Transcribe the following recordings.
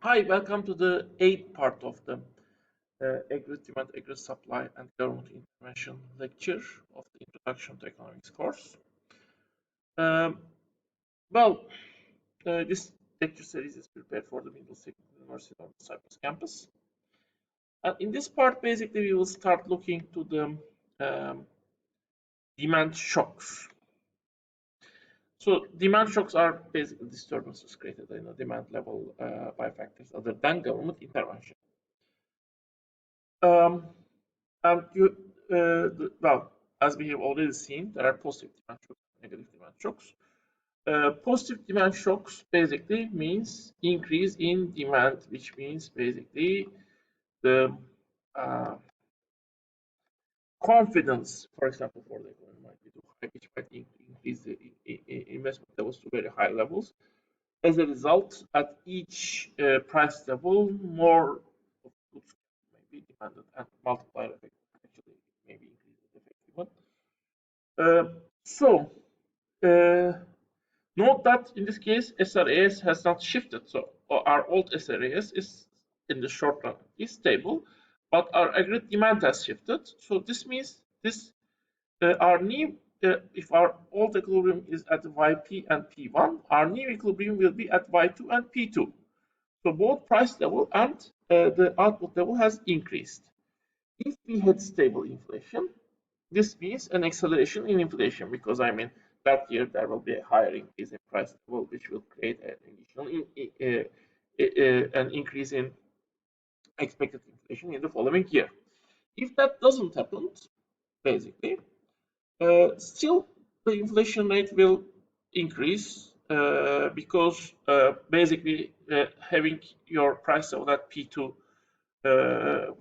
Hi, welcome to the eighth part of the Agri Demand, Agri Supply and Government Intervention lecture of the Introduction to Economics course. Um, well, this lecture series is prepared for the Middlesex University on the Cyprus campus. And in this part, basically, we will start looking to the demand shocks. So demand shocks are basically disturbances created in the demand level by factors other than government intervention. Um, and well, as we have already seen, there are positive demand shocks, negative demand shocks. Positive demand shocks basically means increase in demand, which means basically the uh, confidence, for example, for the economy might be too high, which might increase the investment levels to very high levels. As a result, at each price level, more of goods may be demanded, and multiplier effect actually maybe increase the effect even. So note that in this case, SRAS has not shifted. So our old SRAS is in the short run is stable, but our aggregate demand has shifted. So this means this our new if our old equilibrium is at YP and P1, our new equilibrium will be at Y2 and P2. So both price level and the output level has increased. If we had stable inflation, this means an acceleration in inflation because I mean that year there will be a higher increase in price level, which will create an additional an increase in expected inflation in the following year. If that doesn't happen, basically, still the inflation rate will increase because basically having your price level at P2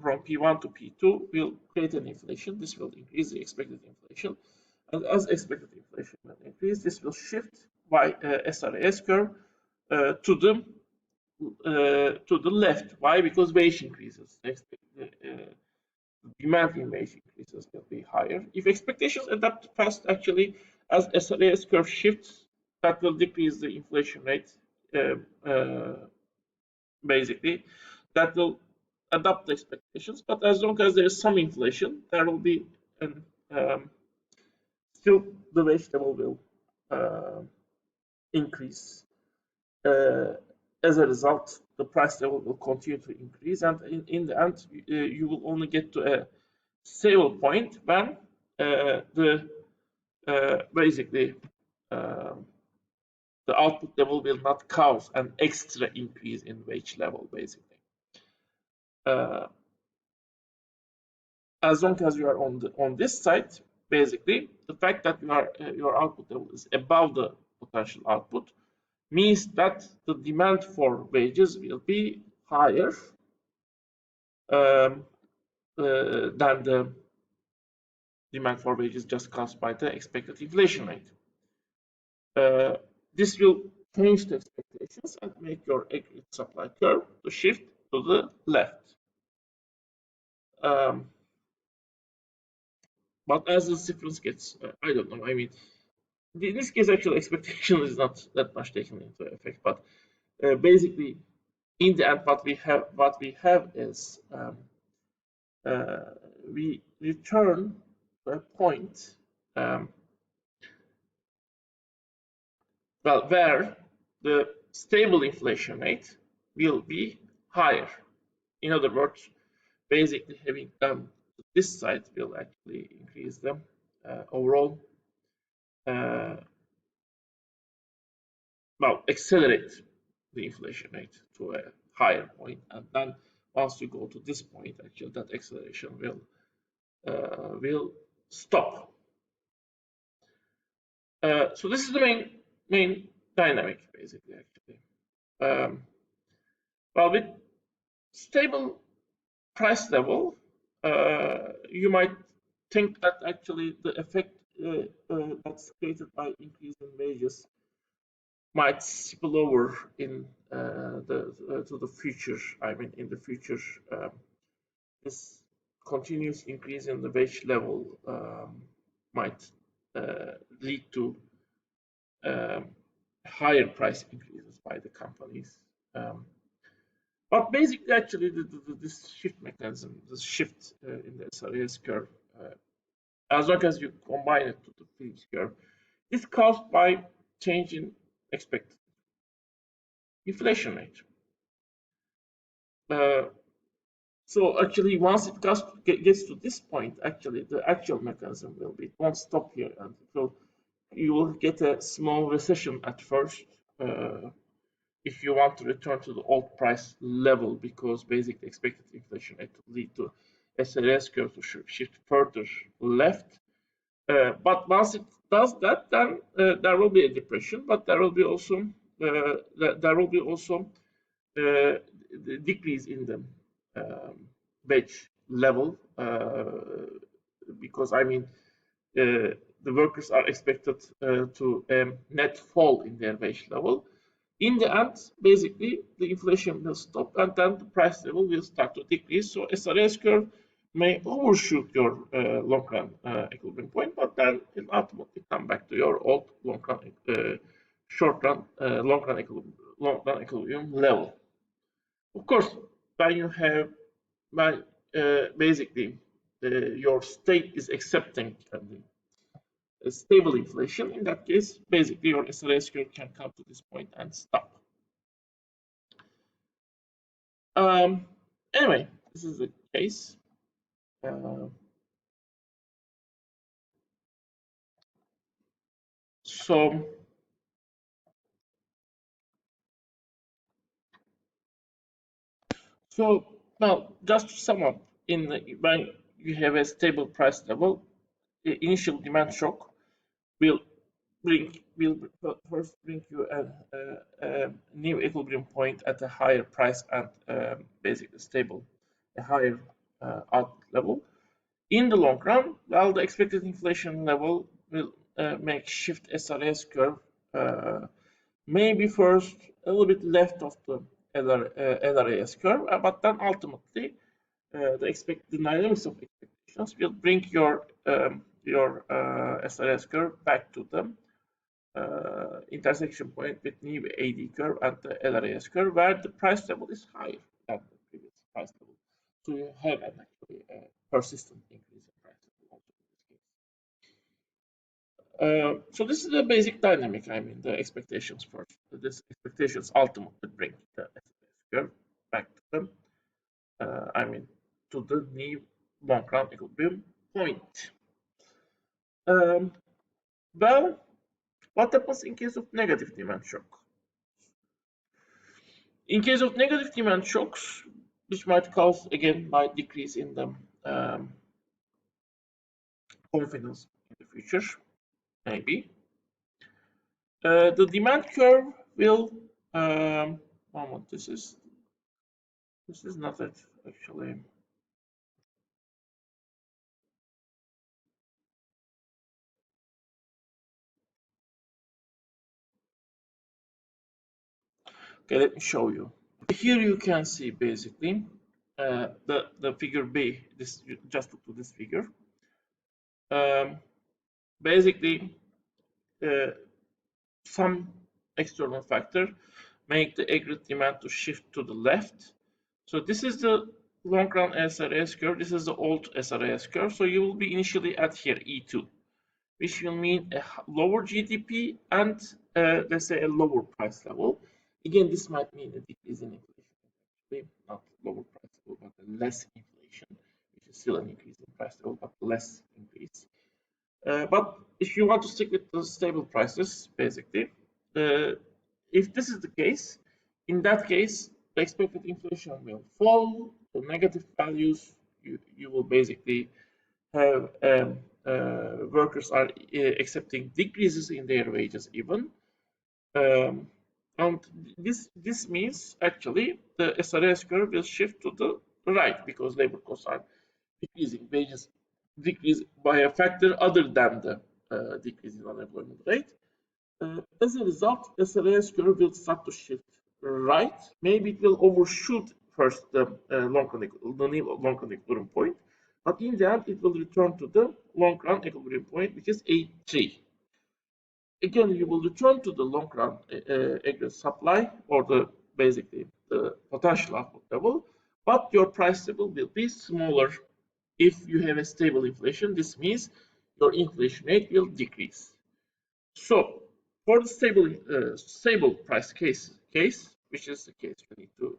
from P1 to P2 will create an inflation. This will increase the expected inflation. And as expected inflation will increase, this will shift by SRAS curve to the left. Why? Because wage increases. Demand in wage increases will be higher. If expectations adapt fast, actually, as SRAS curve shifts, that will decrease the inflation rate. Basically, that will adapt the expectations. But as long as there is some inflation, there will be an still the wage level will increase. As a result, the price level will continue to increase, and in the end, you will only get to a stable point when the basically the output level will not cause an extra increase in wage level, basically. As long as you are on this side, basically, the fact that your output level is above the potential output means that the demand for wages will be higher than the demand for wages just caused by the expected inflation rate. This will change the expectations and make your aggregate supply curve to shift to the left. But as this difference gets, I don't know. I mean, in this case, actual expectation is not that much taken into effect. But basically, in the end, what we have is we return to a point well where the stable inflation rate will be higher. In other words, basically having done this side will actually increase the overall well accelerate the inflation rate to a higher point, and then once you go to this point, actually that acceleration will stop. So this is the main dynamic, basically. Actually, well, with stable price level, you might think that actually the effect that's created by increase in wages might spill over in to the future. I mean, in the future, this continuous increase in the wage level might lead to higher price increases by the companies. But basically, actually, this shift mechanism, this shift in the SRAS curve, as long as you combine it to the Phillips curve, is caused by change in expected inflation rate. So actually, once it gets to this point, actually, the actual mechanism will be, it won't stop here, and you will get a small recession at first if you want to return to the old price level, because basically expected inflation rate will lead to SRS curve to shift further left. But once it does that, then there will be a depression, but there will be also the decrease in the wage level, because I mean the workers are expected to net fall in their wage level. In the end, basically, the inflation will stop and then the price level will start to decrease. So SRS curve may overshoot your long run equilibrium point, but then it ultimately come back to your old long run, short run, long run equilibrium level. Of course, when you have basically your state is accepting a stable inflation, in that case, basically your SRS curve can come to this point and stop. Anyway, this is the case. So now, just to sum up, when you have a stable price level, the initial demand shock will first bring you a new equilibrium point at a higher price and basically stable, a higher output level. In the long run, well, the expected inflation level will make shift SRS curve maybe first a little bit left of the LRAS curve, but then ultimately the dynamics of expectations will bring your SRS curve back to the intersection point with new AD curve and the LRAS curve, where the price level is higher than the previous price level. So you have an actually persistent increase in price level also in this case. So this is the basic dynamic. I mean, the expectations first. This expectations ultimately bring the SRS curve back to them. I mean, to the new long-run equilibrium point. Well, what happens in case of negative demand shock? In case of negative demand shocks, which might cause again by decrease in the confidence in the future, maybe the demand curve will. Moment, this is not it actually. Okay, let me show you. Here you can see basically the figure B. This just look to this figure. Basically, some external factor make the aggregate demand to shift to the left. So this is the long run SRAS curve. This is the old SRAS curve. So you will be initially at here E2, which will mean a lower GDP and let's say a lower price level. Again, this might mean a decrease in inflation, not lower price level, but a less inflation, which is still an increase in price level, but less increase. But if you want to stick with the stable prices, basically, if this is the case, in that case, the expected inflation will fall to negative values. You will basically have workers are accepting decreases in their wages even. And this means actually the SRS curve will shift to the right because labor costs are decreasing, wages decrease by a factor other than the decrease in unemployment rate. As a result, SRS curve will start to shift right. Maybe it will overshoot first the long-run equilibrium point, but in the end, it will return to the long-run equilibrium point, which is A3. Again, you will return to the long-run aggregate supply or basically the potential output level, but your price level will be smaller. If you have a stable inflation, this means your inflation rate will decrease. So for the stable price case, which is the case we need to,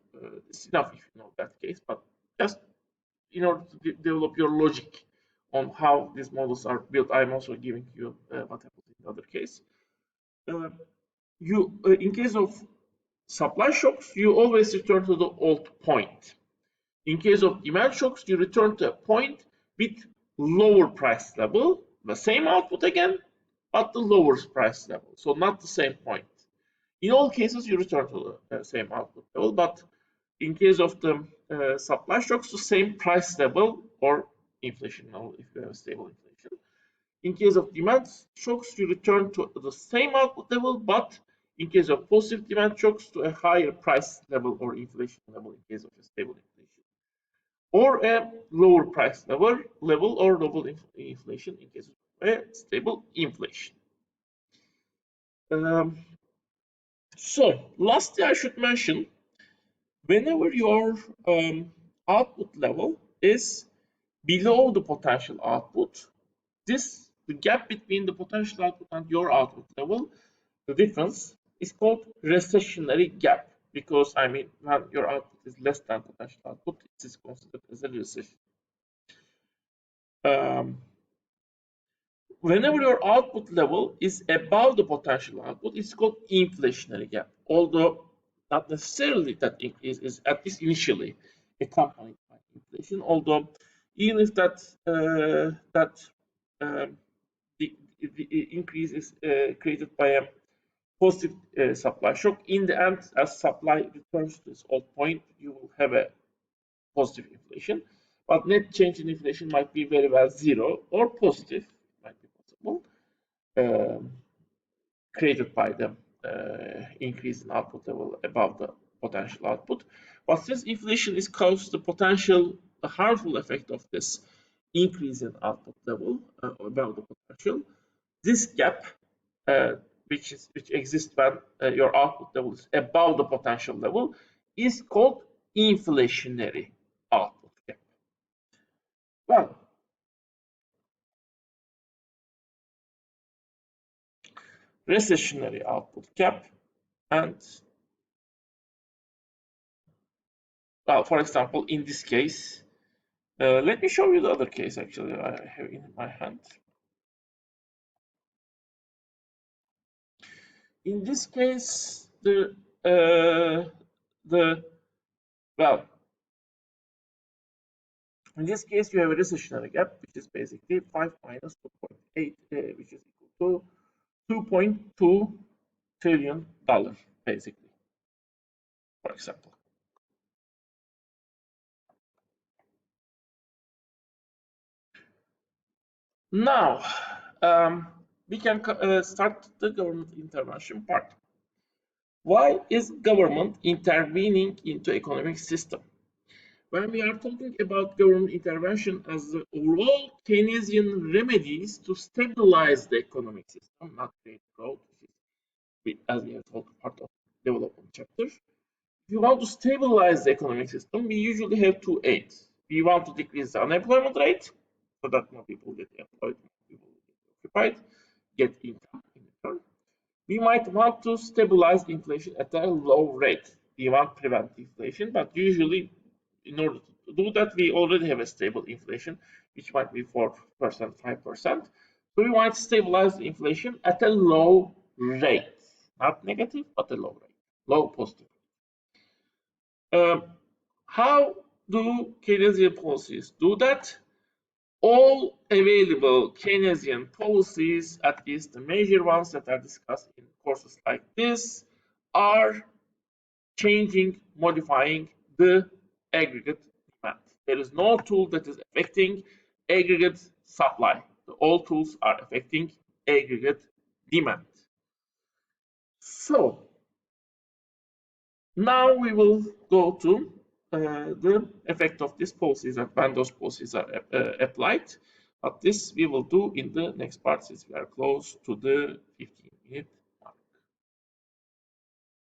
it's enough if you know that case, but just in order to develop your logic on how these models are built, I'm also giving you what happened in the other case. In case of supply shocks, you always return to the old point. In case of demand shocks, you return to a point with lower price level, the same output again, but the lower price level, so not the same point. In all cases, you return to the same output level, but in case of the supply shocks, the same price level or inflation level if you have a stable inflation. In case of demand shocks, you return to the same output level, but in case of positive demand shocks, to a higher price level or inflation level in case of a stable inflation, or a lower price level or lower inflation in case of a stable inflation. So, lastly, I should mention, whenever your output level is below the potential output, the gap between the potential output and your output level, the difference, is called recessionary gap, because I mean when your output is less than potential output, it is considered as a recession. Whenever your output level is above the potential output, it's called inflationary gap, although not necessarily that increase is, at least initially, accompanied by inflation. Although even if the increase is created by a positive supply shock, in the end, as supply returns to its old point, you will have a positive inflation. But net change in inflation might be very well zero or positive, might be possible, created by the increase in output level above the potential output. But since inflation is caused the harmful effect of this increase in output level above the potential, this gap, which exists when your output level is above the potential level, is called inflationary output gap. Well, recessionary output gap, and well, for example, in this case, let me show you the other case actually I have in my hand. In this case, well, in this case, you have a recessionary gap, which is basically 5 minus 2.8, which is equal to $2.2 trillion, basically, for example. Now, we can start the government intervention part. Why is government intervening into economic system? When we are talking about government intervention as the overall Keynesian remedies to stabilize the economic system, not create growth, which is, as we have told, part of development chapter. If you want to stabilize the economic system, we usually have two aims. We want to decrease the unemployment rate, so that more people get employed, more people get occupied, get income in return. We might want to stabilize inflation at a low rate. We want to prevent inflation, but usually, in order to do that, we already have a stable inflation, which might be 4%, 5%. So we want to stabilize the inflation at a low rate, not negative, but a low rate, low positive. How do Keynesian policies do that? All available Keynesian policies, at least the major ones that are discussed in courses like this, are changing, modifying the aggregate demand. There is no tool that is affecting aggregate supply. All tools are affecting aggregate demand. So now we will go to the effect of these policies and when those policies are applied. But this we will do in the next part, since we are close to the 15-minute